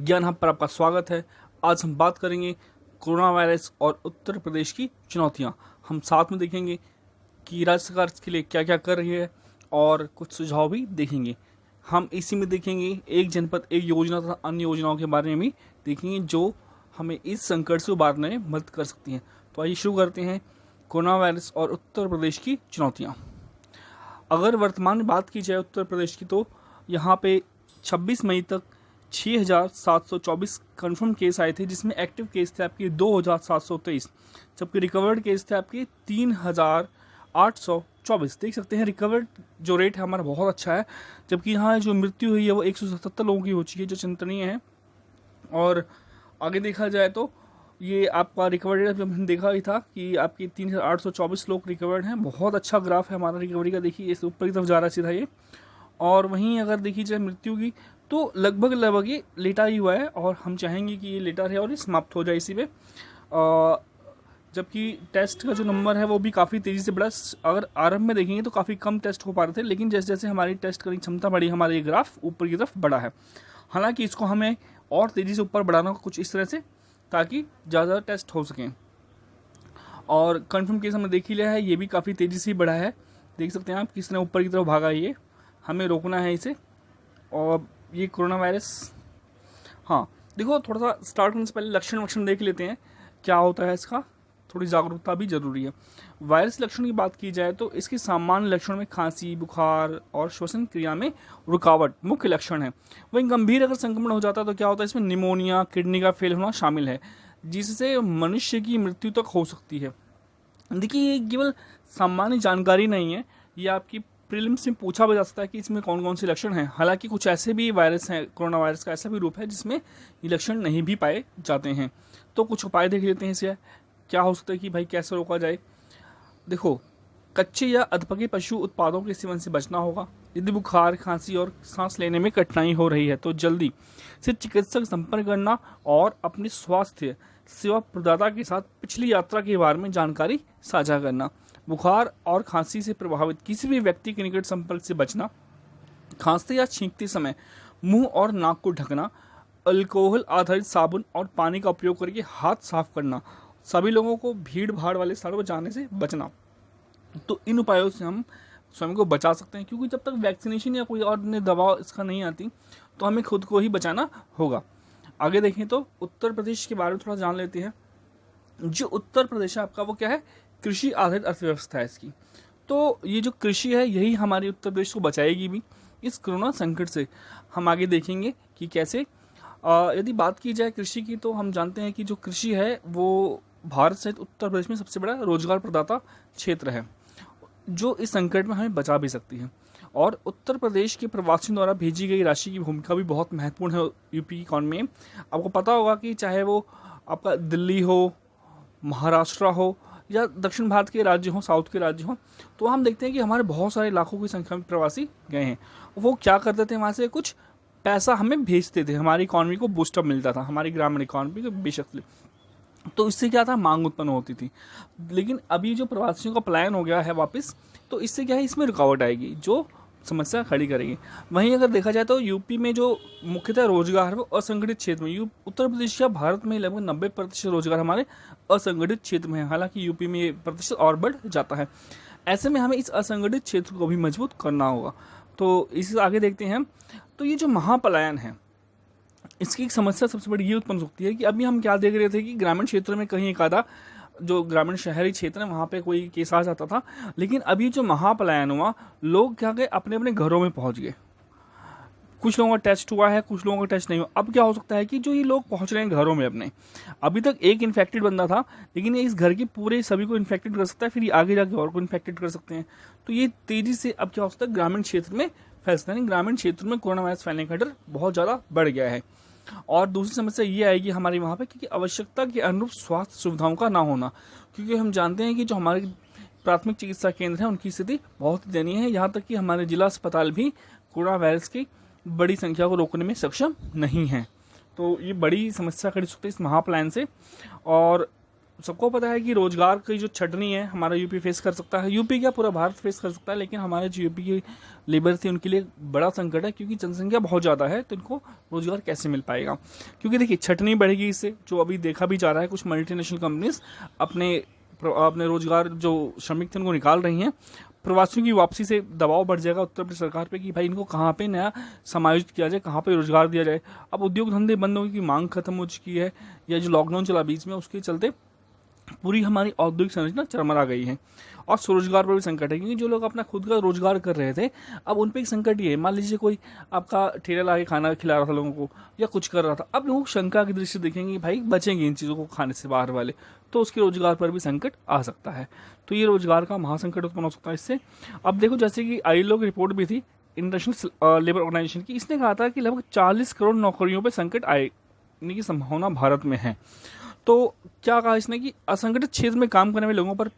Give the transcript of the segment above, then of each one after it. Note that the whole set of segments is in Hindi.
ज्ञान हब पर आपका स्वागत है। आज हम बात करेंगे कोरोना वायरस और उत्तर प्रदेश की चुनौतियां। हम साथ में देखेंगे कि राज्य सरकार इसके लिए क्या क्या कर रही है और कुछ सुझाव भी देखेंगे। हम इसी में देखेंगे एक जनपद एक योजना तथा अन्य योजनाओं के बारे में भी देखेंगे जो हमें इस संकट से उबारने में मदद कर सकती हैं। तो आइए शुरू करते हैं कोरोना वायरस और उत्तर प्रदेश की चुनौतियाँ। अगर वर्तमान में बात की जाए उत्तर प्रदेश की, तो यहाँ पे 26 मई तक 6,724 कन्फर्म केस आए थे, जिसमें एक्टिव केस थे आपके 2,723, जबकि रिकवर्ड केस थे आपके 3,824। देख सकते हैं रिकवर्ड जो रेट है हमारा बहुत अच्छा है, जबकि यहाँ जो मृत्यु हुई है वो 177 लोगों की हो चुकी है, जो चिंतनीय है। और आगे देखा जाए तो ये आपका रिकवर रेट जब हमने देखा ही था कि आपकी 3,824 लोग रिकवर्ड हैं। बहुत अच्छा ग्राफ है हमारा रिकवरी का, देखिए इस ऊपर की तरफ जा रहा है सीधा ये। और वहीं अगर देखी जाए मृत्यु की, तो लगभग ये लेटा ही हुआ है और हम चाहेंगे कि ये लेटा रहे और ये समाप्त हो जाए इसी में। जबकि टेस्ट का जो नंबर है वो भी काफ़ी तेज़ी से बढ़ा। अगर आरंभ में देखेंगे तो काफ़ी कम टेस्ट हो पा रहे थे, लेकिन जैसे जैसे हमारी टेस्ट करने की क्षमता बढ़ी, हमारा ये ग्राफ ऊपर की तरफ बढ़ा है। हालांकि इसको हमें और तेज़ी से ऊपर बढ़ाना कुछ इस तरह से, ताकि ज़्यादा टेस्ट हो सकें। और कन्फर्म केस हमने देख ही लिया है, ये भी काफ़ी तेज़ी से बढ़ा है। देख सकते हैं आप किस तरह ऊपर की तरफ भागा है, ये हमें रोकना है इसे। और ये कोरोना वायरस, हाँ देखो थोड़ा सा स्टार्ट करने से पहले लक्षण देख लेते हैं क्या होता है इसका। थोड़ी जागरूकता भी जरूरी है। वायरस लक्षण की बात की जाए तो इसके सामान्य लक्षण में खांसी, बुखार और श्वसन क्रिया में रुकावट मुख्य लक्षण है। वहीं गंभीर अगर संक्रमण हो जाता है तो क्या होता है, इसमें निमोनिया, किडनी का फेल होना शामिल है, जिससे मनुष्य की मृत्यु तक हो सकती है। देखिए ये केवल सामान्य जानकारी नहीं है, ये आपकी प्रीलिम्स में पूछा भी जा सकता है कि इसमें कौन कौन से लक्षण हैं। हालांकि कुछ ऐसे भी वायरस हैं, कोरोना वायरस का ऐसा भी रूप है जिसमें ये लक्षण नहीं भी पाए जाते हैं। तो कुछ उपाय देख लेते हैं इससे क्या हो सकता है कि भाई कैसे रोका जाए। देखो, कच्चे या अधपके पशु उत्पादों के सेवन से बचना होगा। यदि बुखार, खांसी और सांस लेने में कठिनाई हो रही है तो जल्दी से चिकित्सक संपर्क करना और अपने स्वास्थ्य सेवा प्रदाता के साथ पिछली यात्रा के बारे में जानकारी साझा करना। बुखार और खांसी से प्रभावित किसी भी व्यक्ति के निकट संपर्क से बचना। खांसते या छींकते समय मुंह और नाक को ढकना। अल्कोहल आधारित साबुन और पानी का उपयोग करके हाथ साफ करना। सभी लोगों को भीड़ भाड़ वाले स्थानों पर जाने से बचना। तो इन उपायों से हम स्वयं को बचा सकते हैं, क्योंकि जब तक वैक्सीनेशन या कोई और दवा इसका नहीं आती तो हमें खुद को ही बचाना होगा। आगे देखें तो उत्तर प्रदेश के बारे में थोड़ा जान लेते हैं। जो उत्तर प्रदेश है आपका, वो क्या है, कृषि आधारित अर्थव्यवस्था है इसकी। तो ये जो कृषि है यही हमारे उत्तर प्रदेश को बचाएगी भी इस कोरोना संकट से। हम आगे देखेंगे कि कैसे। यदि बात की जाए कृषि की, तो हम जानते हैं कि जो कृषि है वो भारत सहित उत्तर प्रदेश में सबसे बड़ा रोजगार प्रदाता क्षेत्र है, जो इस संकट में हमें बचा भी सकती है। और उत्तर प्रदेश के प्रवासियों द्वारा भेजी गई राशि की भूमिका भी बहुत महत्वपूर्ण है यूपी की इकॉनमी में। आपको पता होगा कि चाहे वो आपका दिल्ली हो, महाराष्ट्र हो या दक्षिण भारत के राज्य हों, साउथ के राज्य हों, तो हम देखते हैं कि हमारे बहुत सारे लाखों की संख्या में प्रवासी गए हैं। वो क्या करते थे, वहाँ से कुछ पैसा हमें भेजते थे, हमारी इकॉनमी को बूस्टअप मिलता था, हमारी ग्रामीण इकॉनमी को बेशक। तो इससे क्या था, मांग उत्पन्न होती थी। लेकिन अभी जो प्रवासियों का पलायन हो गया है वापस, तो इससे क्या है, इसमें रुकावट आएगी जो समस्या खड़ी करेगी। वहीं अगर देखा जाए तो यूपी में जो मुख्यतः रोजगार है वो असंगठित क्षेत्र में, उत्तर प्रदेश या भारत में लगभग 90% रोजगार हमारे असंगठित क्षेत्र में है। हालांकि यूपी में ये प्रतिशत और बढ़ जाता है। ऐसे में हमें इस असंगठित क्षेत्र को भी मजबूत करना होगा। तो इससे आगे देखते हैं। तो ये जो महापलायन है, इसकी एक समस्या सबसे बड़ी ये उत्पन्न होती है कि अभी हम क्या देख रहे थे कि ग्रामीण क्षेत्र में कहीं एक आधा, जो ग्रामीण शहरी क्षेत्र है वहाँ पे कोई केस आ जाता था। लेकिन अभी जो महापलायन हुआ, लोग क्या गए, अपने अपने घरों में पहुँच गए। कुछ लोगों का टेस्ट हुआ है, कुछ लोगों का टेस्ट नहीं हुआ। अब क्या हो सकता है कि जो ये लोग पहुँच रहे हैं घरों में अपने, अभी तक एक इन्फेक्टेड बंदा था, लेकिन ये इस घर के पूरे सभी को इन्फेक्टेड कर सकता है, फिर आगे जाके और को इन्फेक्टेड कर सकते हैं। तो ये तेज़ी से अब क्या हो सकता है, ग्रामीण क्षेत्र में फैलता है। ग्रामीण क्षेत्र में कोरोना वायरस फैलने का डर बहुत ज़्यादा बढ़ गया है। और दूसरी समस्या ये आएगी हमारे वहाँ पे कि आवश्यकता के अनुरूप स्वास्थ्य सुविधाओं का ना होना, क्योंकि हम जानते हैं कि जो हमारे प्राथमिक चिकित्सा केंद्र हैं उनकी स्थिति बहुत ही दयनीय है। यहाँ तक कि हमारे जिला अस्पताल भी कोरोना वायरस की बड़ी संख्या को रोकने में सक्षम नहीं है। तो ये बड़ी समस्या खड़ी सकती है इस महापलायन से। और सबको पता है कि रोजगार की जो छटनी है हमारा यूपी फेस कर सकता है, यूपी क्या पूरा भारत फेस कर सकता है, लेकिन हमारे जो यूपी की लेबर थी उनके लिए बड़ा संकट है, क्योंकि जनसंख्या बहुत ज़्यादा है, तो इनको रोजगार कैसे मिल पाएगा। क्योंकि देखिए छटनी बढ़ेगी इससे, जो अभी देखा भी जा रहा है, कुछ मल्टीनेशनल कंपनीज अपने रोजगार जो श्रमिक थे उनको निकाल रही हैं। प्रवासियों की वापसी से दबाव बढ़ जाएगा उत्तर प्रदेश सरकार पे कि भाई इनको कहाँ पे नया समायोजित किया जाए, कहाँ पे रोजगार दिया जाए। अब उद्योग धंधे बंद होने की मांग खत्म हो चुकी है, या जो लॉकडाउन चला बीच में उसके चलते पूरी हमारी औद्योगिक संरचना चरमरा गई है। और स्वरोजगार पर भी संकट है, क्योंकि जो लोग अपना खुद का रोजगार कर रहे थे, अब उन पर एक संकट ये है, मान लीजिए कोई आपका ठेला ला के खाना खिला रहा था लोगों को या कुछ कर रहा था, अब लोग शंका की दृष्टि देखेंगे भाई बचेंगे इन चीज़ों को खाने से बाहर वाले, तो उसके रोजगार पर भी संकट आ सकता है। तो ये रोजगार का महासंकट उत्पन्न हो सकता है इससे। अब देखो जैसे कि ILO की रिपोर्ट भी थी, इंटरनेशनल लेबर ऑर्गेनाइजेशन की, इसने कहा था कि लगभग 40 करोड़ नौकरियों पर संकट आने की संभावना भारत में है। तो क्या कहा इसने कि असंगठित क्षेत्र में काम करने वाले लोगों पर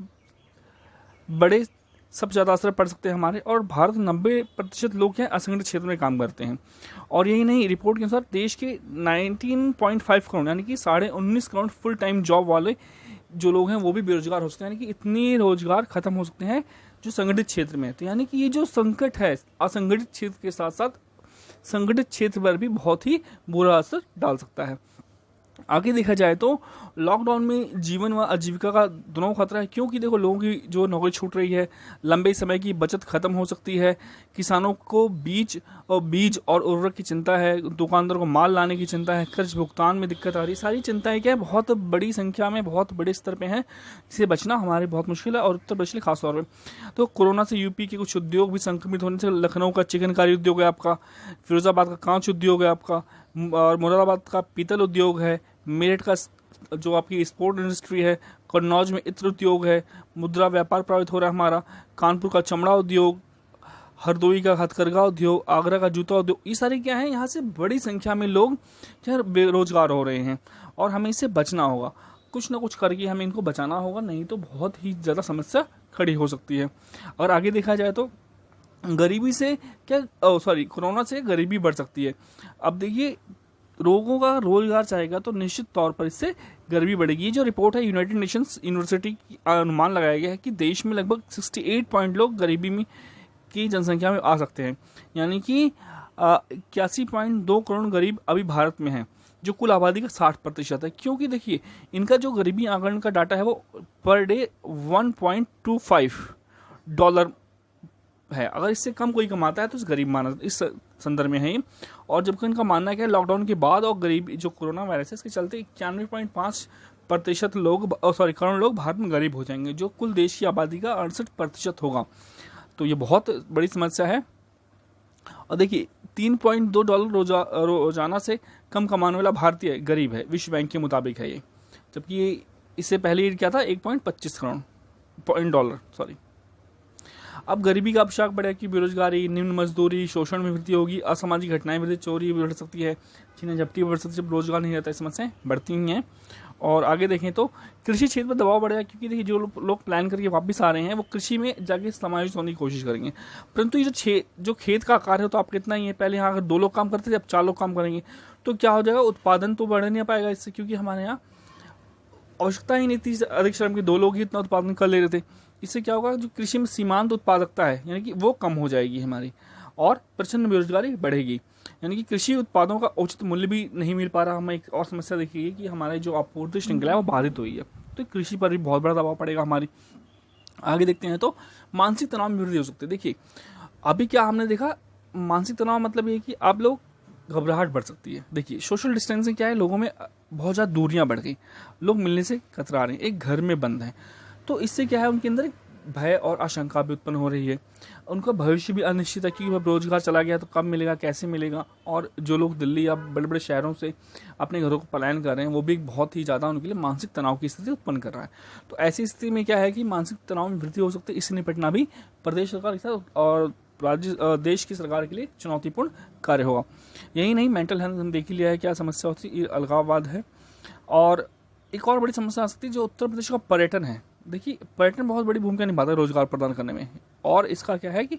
बड़े सबसे ज़्यादा असर पड़ सकते हैं हमारे, और भारत 90% लोग हैं असंगठित क्षेत्र में काम करते हैं। और यही नहीं, रिपोर्ट के अनुसार देश के 19.5 करोड़ यानी कि 19.5 करोड़ फुल टाइम जॉब वाले जो लोग हैं वो भी बेरोजगार हो सकते हैं, यानी कि इतने रोजगार खत्म हो सकते हैं जो संगठित क्षेत्र में है। तो यानी कि ये जो संकट है असंगठित क्षेत्र के साथ साथ संगठित क्षेत्र पर भी बहुत ही बुरा असर डाल सकता है। आगे देखा जाए तो लॉकडाउन में जीवन व आजीविका का दोनों खतरा है, क्योंकि देखो लोगों की जो नौकरी छूट रही है, लंबे समय की बचत खत्म हो सकती है, किसानों को बीज और उर्वरक की चिंता है, दुकानदारों को माल लाने की चिंता है, कर्ज भुगतान में दिक्कत आ रही है। सारी चिंताएं क्या है, बहुत बड़ी संख्या में बहुत बड़े स्तर पे हैं, जिसे बचना हमारे बहुत मुश्किल है, और उत्तर प्रदेश खास तौर पर। तो कोरोना से यूपी के कुछ उद्योग भी संक्रमित होने से, लखनऊ का चिकनकारी उद्योग है आपका, फिरोजाबाद का कांच उद्योग है आपका, और मुरादाबाद का पीतल उद्योग है, मेरठ का जो आपकी स्पोर्ट इंडस्ट्री है, कन्नौज में इत्र उद्योग है, मुद्रा व्यापार प्रभावित हो रहा है हमारा, कानपुर का चमड़ा उद्योग, हरदोई का हथकरघा उद्योग, आगरा का जूता उद्योग, ये सारे क्या है, यहाँ से बड़ी संख्या में लोग बेरोजगार हो रहे हैं, और हमें इससे बचना होगा, कुछ ना कुछ करके हमें इनको बचाना होगा, नहीं तो बहुत ही ज़्यादा समस्या खड़ी हो सकती है। और आगे देखा जाए तो गरीबी से कोरोना से गरीबी बढ़ सकती है। अब देखिए लोगों का रोजगार चाहेगा तो निश्चित तौर पर इससे गरीबी बढ़ेगी। ये जो रिपोर्ट है यूनाइटेड नेशंस यूनिवर्सिटी की अनुमान लगाया गया है कि देश में लगभग 68 पॉइंट लोग गरीबी में की जनसंख्या में आ सकते हैं, यानी कि 81.2 करोड़ गरीब अभी भारत में हैं, जो कुल आबादी का 60% है। क्योंकि देखिए इनका जो गरीबी आंकलन का डाटा है वो पर डे $1.25 है, अगर इससे कम कोई कमाता है तो इस गरीब माना, इस संदर्भ में है। और जबकि इनका मानना है कि लॉकडाउन के बाद और गरीब जो कोरोना वायरस है इसके चलते 91.5% करोड़ लोग भारत में गरीब हो जाएंगे, जो कुल देश की आबादी का 68% होगा। तो ये बहुत बड़ी समस्या है। और देखिए $3.2 रोजाना से कम कमाने वाला भारतीय गरीब है, विश्व बैंक के मुताबिक है ये, जबकि इससे पहले क्या था $1.25 करोड़। अब गरीबी का अभिशाप बढ़ेगा, बेरोजगारी, निम्न मजदूरी, शोषण में वृद्धि होगी, असामाजिक घटनाएं बढ़ी, चोरी बढ़ सकती है, छीना झपटी बढ़ सकती है, जब रोजगार नहीं रहता है समस्याएं बढ़ती ही हैं। और आगे देखें तो कृषि क्षेत्र पर दबाव बढ़ेगा, क्योंकि देखिए जो लोग प्लान करके वापस आ रहे हैं वो कृषि में जाके समायोजित होने की कोशिश करेंगे, परंतु ये जो खेत का आकार है तो आपका इतना ही है। पहले यहाँ अगर 2 लोग काम करते थे, अब 4 लोग काम करेंगे, तो क्या हो जाएगा, उत्पादन तो बढ़ नहीं पाएगा इससे, क्योंकि हमारे यहाँ आवश्यकता ही नहीं थी अधिक श्रम के, 2 लोग ही इतना उत्पादन कर ले रहे थे। इससे क्या होगा, जो कृषि में सीमांत उत्पादकता है यानी कि वो कम हो जाएगी हमारी, और प्रचंड बेरोजगारी बढ़ेगी, यानी कि कृषि उत्पादों का उचित मूल्य भी नहीं मिल पा रहा। हमें एक और समस्या देखिए कि हमारी जो आपूर्ति श्रृंखला है वो बाधित हुई है, तो कृषि पर भी बहुत बड़ा दबाव पड़ेगा हमारी। आगे देखते हैं तो मानसिक तनाव में वृद्धि हो सकती है। देखिए अभी क्या हमने देखा, मानसिक तनाव मतलब ये कि आप लोग घबराहट बढ़ सकती है। देखिए सोशल डिस्टेंसिंग क्या है, लोगों में बहुत ज़्यादा दूरियां बढ़ गई, लोग मिलने से कतरा रहे हैं, एक घर में बंद हैं, तो इससे क्या है उनके अंदर भय और आशंका भी उत्पन्न हो रही है, उनका भविष्य भी अनिश्चित है, क्योंकि अब रोजगार चला गया तो कब मिलेगा, कैसे मिलेगा। और जो लोग दिल्ली या बड़े बड़े शहरों से अपने घरों को पलायन कर रहे हैं वो भी बहुत ही ज़्यादा उनके लिए मानसिक तनाव की स्थिति उत्पन्न कर रहा है। तो ऐसी स्थिति में क्या है कि मानसिक तनाव में वृद्धि हो सकती है, इससे निपटना भी प्रदेश सरकार के साथ और देश की सरकार के लिए चुनौतीपूर्ण कार्य होगा। यही नहीं, मेंटल हेल्थ हम देख ही लिया है क्या समस्या होती है, अलगाववाद है। और एक और बड़ी समस्या आ सकती है जो उत्तर प्रदेश का पर्यटन है। देखिए पर्यटन बहुत बड़ी भूमिका निभाता है रोजगार प्रदान करने में, और इसका क्या है कि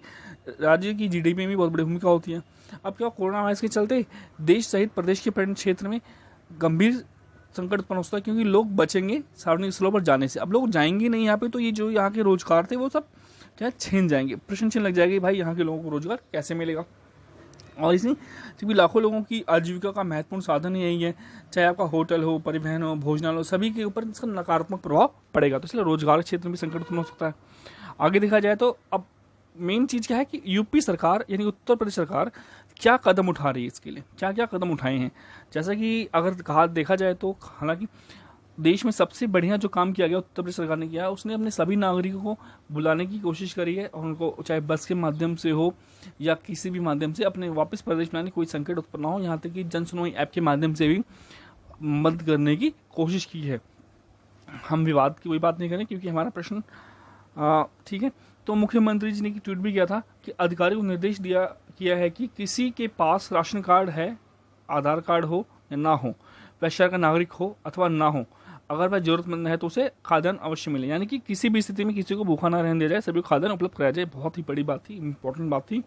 राज्य की GDP में भी बहुत बड़ी भूमिका होती है। अब क्या कोरोना वायरस के चलते देश सहित प्रदेश के पर्यटन क्षेत्र में गंभीर संकट उत्पन्न होता है, क्योंकि लोग बचेंगे सार्वजनिक स्थलों पर जाने से। अब लोग जाएंगे नहीं यहाँ पे, तो ये जो यहाँ के रोजगार थे वो सब क्या छीन जाएंगे। प्रश्न चिन्ह लग जाएगी, भाई यहाँ के लोगों को रोजगार कैसे मिलेगा। और इसलिए क्योंकि लाखों लोगों की आजीविका का महत्वपूर्ण साधन ही यही है, चाहे आपका होटल हो, परिवहन हो, भोजनालय हो, सभी के ऊपर इसका नकारात्मक प्रभाव पड़ेगा। तो इसलिए रोजगार क्षेत्र में भी संकट उत्पन्न हो सकता है। आगे देखा जाए तो अब मेन चीज़ क्या है कि यूपी सरकार यानी उत्तर प्रदेश सरकार क्या कदम उठा रही है, इसके लिए क्या क्या कदम उठाए हैं। जैसा कि अगर कहा देखा जाए तो हालांकि देश में सबसे बढ़िया जो काम किया गया उत्तर प्रदेश सरकार ने किया, उसने अपने सभी नागरिकों को बुलाने की कोशिश करी है और उनको चाहे बस के माध्यम से हो या किसी भी माध्यम से अपने वापस प्रदेश में आने कोई संकट उत्पन्न ना हो, यहाँ तक कि जन सुनवाई ऐप के माध्यम से भी मदद करने की कोशिश की है। हम विवाद की कोई बात नहीं करें क्योंकि हमारा प्रश्न ठीक है। तो मुख्यमंत्री जी ने ट्वीट भी किया था कि अधिकारियों को निर्देश किया है कि किसी के पास राशन कार्ड है, आधार कार्ड हो या ना हो, वह शहर का नागरिक हो अथवा ना हो, अगर वह जरूरतमंद है तो उसे खाद्यान्न अवश्य मिले। यानी कि किसी भी स्थिति में किसी को भूखा ना रहने दिया जाए, सभी को खाद्यान्न उपलब्ध कराया जाए। बहुत ही बड़ी बात थी, इंपॉर्टेंट बात थी,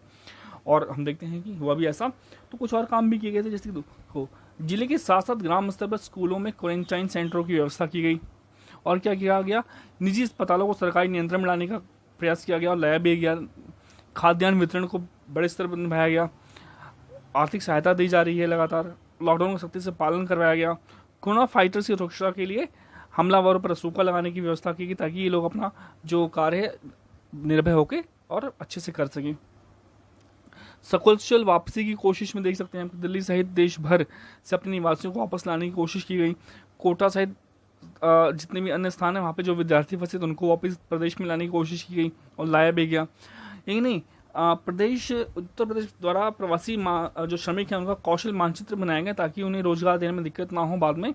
और हम देखते हैं कि हुआ भी ऐसा। तो कुछ और काम भी किए गए थे, जैसे कि जिले के साथ साथ ग्राम स्तर पर स्कूलों में क्वारंटाइन सेंटरों की व्यवस्था की गई। और क्या किया गया, निजी अस्पतालों को सरकारी नियंत्रण में लाने का प्रयास किया गया और लाया भी गया। खाद्यान्न वितरण को बड़े स्तर पर निभाया गया। आर्थिक सहायता दी जा रही है लगातार। लॉकडाउन का सख्ती से पालन करवाया गया। कोरोना फाइटर्स की सुरक्षा के लिए हमलावरों पर सूखा लगाने की व्यवस्था की गई ताकि ये लोग अपना जो कार्य है निर्भय होकर और अच्छे से कर सकें। सकुशल वापसी की कोशिश में देख सकते हैं दिल्ली सहित देश भर से अपने निवासियों को वापस लाने की कोशिश की गई। कोटा सहित जितने भी अन्य स्थान है वहाँ पे जो विद्यार्थी फंसे थे उनको वापस प्रदेश में लाने की कोशिश की गई और लाया भी गया। यही नहीं, उत्तर प्रदेश द्वारा प्रवासी जो श्रमिक हैं उनका कौशल मानचित्र बनाया गया ताकि उन्हें रोजगार देने में दिक्कत ना हो बाद में।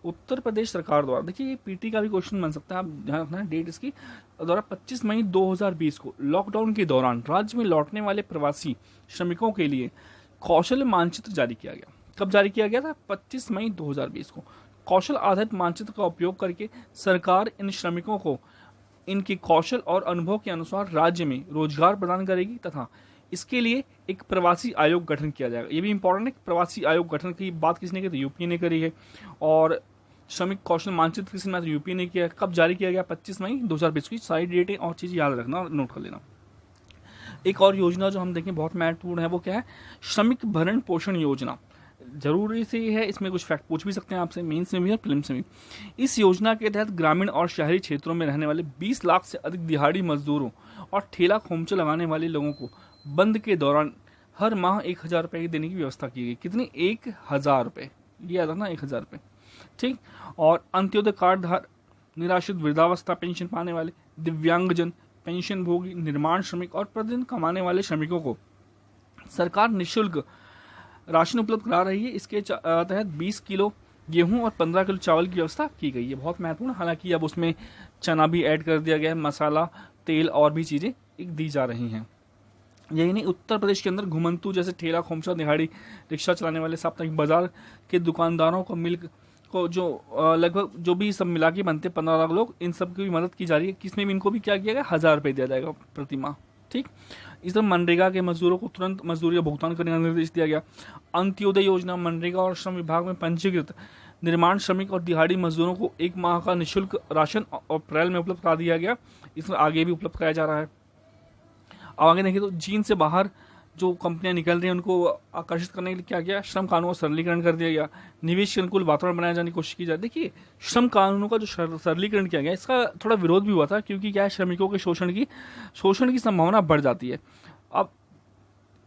उत्तर प्रदेश सरकार द्वारा, देखिए ये पीटी का भी क्वेश्चन बन सकता है, आप ध्यान रखना डेट इसकी द्वारा 25 मई 2020 को लॉकडाउन के दौरान राज्य में लौटने वाले प्रवासी श्रमिकों के लिए कौशल मानचित्र जारी किया गया। कब जारी किया गया था? 25 मई 2020 को। कौशल आधारित मानचित्र का उपयोग करके सरकार इन श्रमिकों को इनके कौशल और अनुभव के अनुसार राज्य में रोजगार प्रदान करेगी तथा इसके लिए एक प्रवासी आयोग गठन किया जाएगा। ये भी इंपॉर्टेंट है, प्रवासी आयोग गठन की बात किसने की? तो यूपी ने करी है। और श्रमिक कौशल मानचित्र किसने? तो यूपी ने किया। कब जारी किया गया? 25 मई 2020 की। सारी डेटें और चीज़ याद रखना, नोट कर लेना। एक और योजना जो हम देखें बहुत महत्वपूर्ण है, वो क्या है? श्रमिक भरण पोषण योजना। जरूरी से है, इसमें कुछ फैक्ट पूछ भी सकते हैं आपसे, मेंस में भी और प्रीलिम्स में भी। इस योजना के तहत ग्रामीण और शहरी क्षेत्रों में रहने वाले 20 लाख से अधिक दिहाड़ी मजदूरों और ठेला खोमचे लगाने वाले लोगों को बंद के दौरान हर माह 1000 रुपये देने की व्यवस्था की गई। कितनी? 1000 रुपये। याद रखना, 1000 रुपये, ठीक। और अंत्योदय कार्ड धारक, निराश्रित, वृद्धावस्था पेंशन पाने वाले, दिव्यांगजन, पेंशन भोगी, निर्माण श्रमिक और प्रतिदिन कमाने वाले श्रमिकों को सरकार निःशुल्क राशन उपलब्ध करा रही है। इसके तहत 20 किलो गेहूं और 15 किलो चावल की व्यवस्था की गई है। बहुत महत्वपूर्ण। हालांकि अब उसमें चना भी ऐड कर दिया गया है, मसाला, तेल और भी चीज़ें दी जा रही हैं। यही नहीं, उत्तर प्रदेश के अंदर घुमंतु जैसे ठेला खोमचा, दिहाड़ी रिक्शा चलाने वाले, साप्ताहिक बाजार के दुकानदारों को जो लगभग जो भी सब मिला के बनते 15 लाख लोग, इन सब की भी मदद की जा रही है। किसमें भी इनको भी क्या किया गया? 1000 रुपये दिया जाएगा प्रति माह, ठीक। इस तरह मनरेगा के मजदूरों को तुरंत मजदूरी का भुगतान करने का निर्देश दिया गया। अंत्योदय योजना, मनरेगा और श्रम विभाग में पंजीकृत निर्माण श्रमिक और दिहाड़ी मजदूरों को 1 माह का निःशुल्क राशन अप्रैल में उपलब्ध करा दिया गया। इसमें आगे भी उपलब्ध कराया जा रहा है। अब आगे देखिए तो चीन से बाहर जो कंपनियां निकल रही हैं उनको आकर्षित करने के लिए क्या किया? श्रम कानून का सरलीकरण कर दिया गया। निवेश के अनुकूल वातावरण बनाए जाने की कोशिश की जाए। देखिए श्रम कानूनों का जो सरलीकरण किया गया, इसका थोड़ा विरोध भी हुआ था क्योंकि क्या है, श्रमिकों के शोषण की संभावना बढ़ जाती है। अब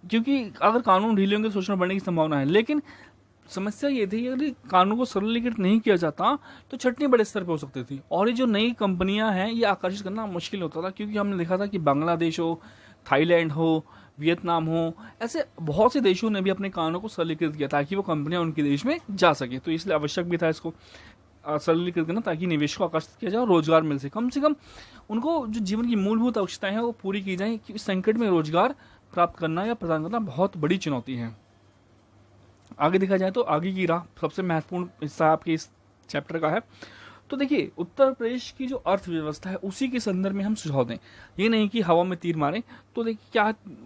क्योंकि अगर कानून ढीले होंगे शोषण बढ़ने की संभावना है, लेकिन समस्या ये थी यदि कानून को सरलीकृत नहीं किया जाता तो छटनी बड़े स्तर पर हो सकती थी और ये जो नई कंपनियां हैं ये आकर्षित करना मुश्किल होता था। क्योंकि हमने देखा था कि बांग्लादेश हो, थाईलैंड हो, वियतनाम हो, ऐसे बहुत से देशों ने भी अपने कानूनों को सरलीकृत किया ताकि वो कंपनियां उनके देश में जा सके। तो इसलिए आवश्यक भी था इसको सरलीकृत करना ताकि निवेश को आकर्षित किया जाए और रोजगार मिल सके। कम से कम उनको जो जीवन की मूलभूत आवश्यकताएं हैं वो पूरी की जाए। कि इस संकट में रोजगार प्राप्त करना या प्रदान करना बहुत बड़ी चुनौती है। आगे देखा जाए तो आगे की राह सबसे महत्वपूर्ण हिस्सा आपके इस चैप्टर का है। तो देखिए उत्तर प्रदेश की जो अर्थव्यवस्था है उसी के संदर्भ में हम सुझाव दें, ये नहीं कि हवा में तीर मारें। तो देखिए क्या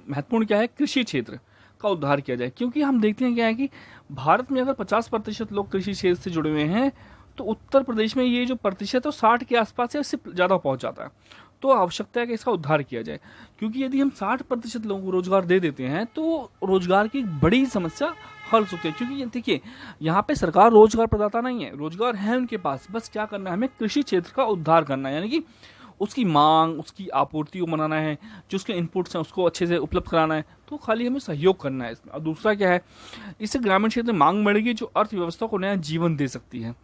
महत्वपूर्ण क्या है, कृषि क्षेत्र का उद्धार किया जाए। क्योंकि हम देखते हैं क्या है कि भारत में अगर 50% लोग कृषि क्षेत्र से जुड़े हुए हैं तो उत्तर प्रदेश में ये जो प्रतिशत है 60 के आसपास है, इससे ज़्यादा पहुंच जाता है। तो आवश्यकता है कि इसका उद्धार किया जाए, क्योंकि यदि हम 60% लोगों को रोजगार दे देते हैं तो रोजगार की एक बड़ी समस्या हल हो सकती है। क्योंकि देखिए, यहाँ पे सरकार रोजगार प्रदाता नहीं है, रोजगार है उनके पास, बस क्या करना है, हमें कृषि क्षेत्र का उद्धार करना है, यानी कि उसकी मांग, उसकी आपूर्ति को बनाना है, जो उसके इनपुट्स हैं उसको अच्छे से उपलब्ध कराना है। तो खाली हमें सहयोग करना है इसमें। और दूसरा क्या है, इससे ग्रामीण क्षेत्र में मांग बढ़ेगी जो अर्थव्यवस्था को नया जीवन दे सकती है।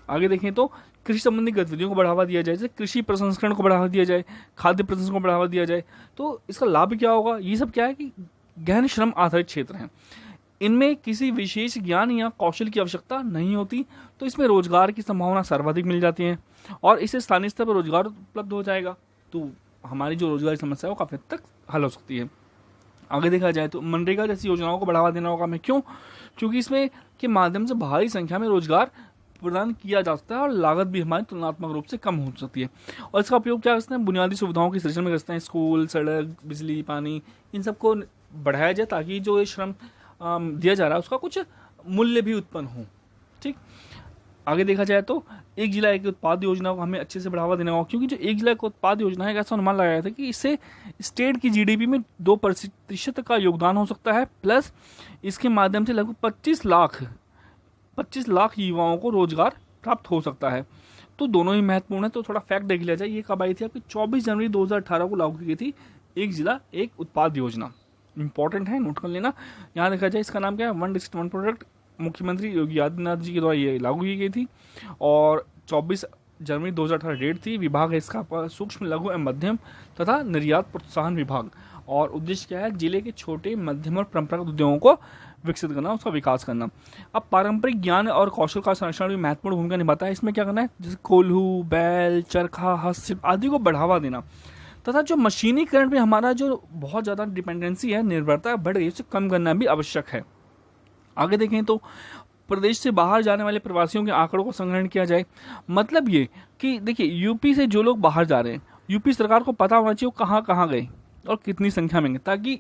आगे देखें तो कृषि संबंधी गतिविधियों को बढ़ावा दिया जाए, जैसे कृषि प्रसंस्करण को बढ़ावा दिया जाए, खाद्य प्रसंस्करण को बढ़ावा दिया जाए। तो इसका लाभ क्या होगा, ये सब क्या है कि गहन श्रम आधारित क्षेत्र हैं, इनमें किसी विशेष ज्ञान या कौशल की आवश्यकता नहीं होती, तो इसमें रोजगार की संभावना सर्वाधिक मिल जाती है और इससे स्थानीय स्तर पर रोजगार उपलब्ध हो जाएगा। तो हमारी जो रोजगार की समस्या है वो काफ़ी हद तक हल हो सकती है। आगे देखा जाए तो मनरेगा जैसी योजनाओं को बढ़ावा देना होगा हमें। क्यों? क्योंकि इसमें के माध्यम से भारी संख्या में रोजगार प्रदान किया जा सकता है और लागत भी हमारी तुलनात्मक रूप से कम हो सकती है। और इसका उपयोग क्या करते हैं, बुनियादी सुविधाओं की सृजन में करते हैं, स्कूल, सड़क, बिजली, पानी, इन सबको बढ़ाया जाए ताकि जो ये श्रम दिया जा रहा है उसका कुछ मूल्य भी उत्पन्न हो। ठीक, आगे देखा जाए तो एक जिला एक उत्पाद योजना को हमें अच्छे से बढ़ावा देना होगा, क्योंकि जो एक जिला एक उत्पाद योजना है, ऐसा अनुमान लगाया था कि इससे स्टेट की जीडीपी में 2% का योगदान हो सकता है, प्लस इसके माध्यम से लगभग 25 लाख युवाओं को रोजगार प्राप्त हो सकता है। तो दोनों ही महत्वपूर्ण है। तो थोड़ा फैक्ट देख लिया जाए, ये कब आई थी आपकी 24 जनवरी 2018 को लागू की गई थी एक जिला एक उत्पाद योजना। इंपॉर्टेंट है, नोट कर लेना। यहाँ देखा जाए इसका नाम क्या है, 1 डिस्ट्रिक्ट 1 प्रोडक्ट। मुख्यमंत्री योगी आदित्यनाथ जी के द्वारा ये लागू की गई थी और 24 जनवरी 2018 डेट थी। विभाग है इसका सूक्ष्म, लघु एवं मध्यम तथा निर्यात प्रोत्साहन विभाग। और उद्देश्य क्या है, जिले के छोटे, मध्यम और परंपरागत उद्योगों को विकसित करना, उसका विकास करना। अब पारंपरिक ज्ञान और कौशल का संरक्षण भी महत्वपूर्ण भूमिका निभाता है। इसमें क्या करना है, जैसे कोल्हू, बैल, चरखा, हस्तशिल्प आदि को बढ़ावा देना तथा जो मशीनीकरण पे हमारा जो बहुत ज़्यादा डिपेंडेंसी है, निर्भरता बढ़ गई, उसे कम करना भी आवश्यक है। आगे देखें तो प्रदेश से बाहर जाने वाले प्रवासियों के आंकड़ों को संग्रहण किया जाए। मतलब ये कि देखिए, यूपी से जो लोग बाहर जा रहे हैं, यूपी सरकार को पता होना चाहिए वो कहाँ कहाँ गए और कितनी संख्या में गए, ताकि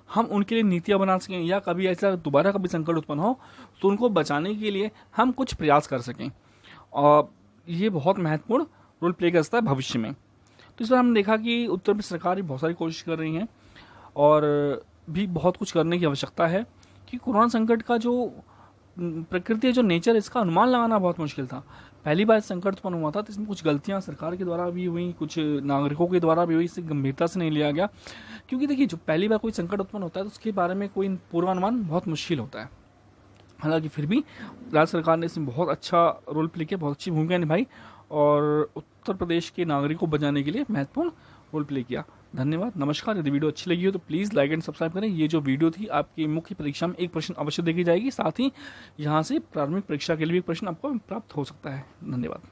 हम उनके लिए नीतियाँ बना सकें, या कभी ऐसा दोबारा कभी संकट उत्पन्न हो तो उनको बचाने के लिए हम कुछ प्रयास कर सकें। और ये बहुत महत्वपूर्ण रोल प्ले कर सकता है भविष्य में। तो इस बार हमने देखा कि उत्तर प्रदेश सरकार भी बहुत सारी कोशिश कर रही है और भी बहुत कुछ करने की आवश्यकता है, कि कोरोना संकट का जो प्रकृति है, जो नेचर, इसका अनुमान लगाना बहुत मुश्किल था। पहली बार संकट उत्पन्न हुआ था तो इसमें कुछ गलतियां सरकार के द्वारा भी हुई, कुछ नागरिकों के द्वारा भी हुई, इसे गंभीरता से नहीं लिया गया। क्योंकि देखिए, जो पहली बार कोई संकट उत्पन्न होता है तो उसके बारे में कोई पूर्वानुमान बहुत मुश्किल होता है। हालांकि फिर भी राज्य सरकार ने इसमें बहुत अच्छा रोल प्ले किया, बहुत अच्छी भूमिका निभाई और उत्तर प्रदेश के नागरिकों को बचाने के लिए महत्वपूर्ण रोल प्ले किया। धन्यवाद, नमस्कार। यदि वीडियो अच्छी लगी हो तो प्लीज़ लाइक एंड सब्सक्राइब करें। ये जो वीडियो थी आपकी मुख्य परीक्षा में एक प्रश्न अवश्य देखी जाएगी, साथ ही यहाँ से प्राथमिक परीक्षा के लिए भी एक प्रश्न आपको प्राप्त हो सकता है। धन्यवाद।